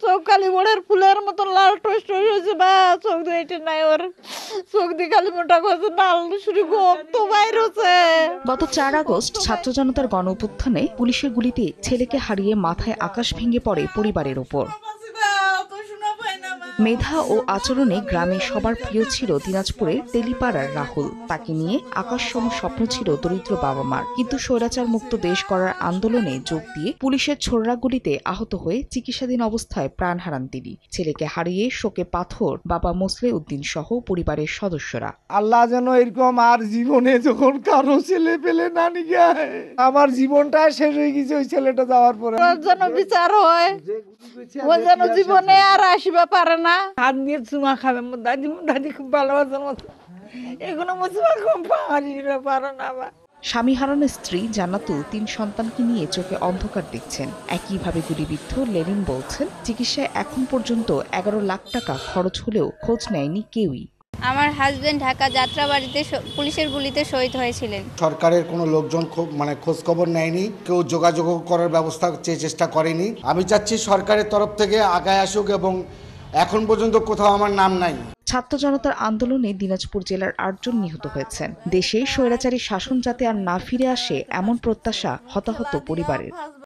চোখ খালি মোড়ের ফুলের মতন লাল টস টস হয়েছে বা চোখ দিয়ে এটা নাই ওর চোখ দিয়ে খালি মোটা করছে লাল শুরু তো বাইর হচ্ছে। গত 4 আগস্ট ছাত্র জনতার গণ অভ্যুত্থানে পুলিশের গুলিতে ছেলেকে হারিয়ে মাথায় আকাশ ভেঙে পড়ে পরিবারের উপর। মেধা ও আচরণে গ্রামে সবার প্রিয় ছিল দিনাজপুরের তেলিপাড়ার রাহুল। তাকে নিয়ে আকাশসম স্বপ্ন ছিল দরিদ্র বাবা মার, কিন্তু স্বৈরাচার মুক্ত দেশ গড়ার আন্দোলনে যোগ দিয়ে পুলিশের ছোড়া গুলিতে আহত হয়ে চিকিৎসাধীন অবস্থায় প্রাণ হারান তিনি। ছেলেকে হারিয়ে শোকে পাথর বাবা মোসলে উদ্দিন সহ পরিবারের সদস্যরা। আল্লাহ যেন এরকম আর জীবনে যখন কারো ছেলে পেলে না নিয়ে আমার জীবনটা শেষ হয়ে গেছে ওই ছেলেটা যাওয়ার পরে। যেন বিচার হয়, ও যেন জীবনে আর আসিবা পারে না। হাত দিয়ে চুমা খাবে দাদি খুব ভালোবাসার মতো, এগুলো মুসিবা কম পারে না। স্বামী হারানো স্ত্রী জান্নাতুল 3 সন্তানকে নিয়ে চোখে অন্ধকার দেখছেন। একইভাবে গুলিবিদ্ধ লেনিন বলছেন, চিকিৎসায় এখন পর্যন্ত 11 লাখ টাকা খরচ হলেও খোঁজ নেয়নি কেউই। আমার হাজবেন্ড ঢাকা যাত্রাবাড়িতে পুলিশের গুলিতে শহীদ হয়েছিলেন। সরকারের কোনো লোকজন খোঁজ খবর নেয়নি, কেউ যোগাযোগ করার ব্যবস্থা চেষ্টা করেনি। আমি চাচ্ছি সরকারের তরফ থেকে আগায় আসুক, এবং এখন পর্যন্ত কোথাও আমার নাম নাই। ছাত্র জনতার আন্দোলনে দিনাজপুর জেলার 8 জন নিহত হয়েছেন। দেশে স্বৈরাচারী শাসন যাতে আর না ফিরে আসে এমন প্রত্যাশা হতাহত পরিবারের।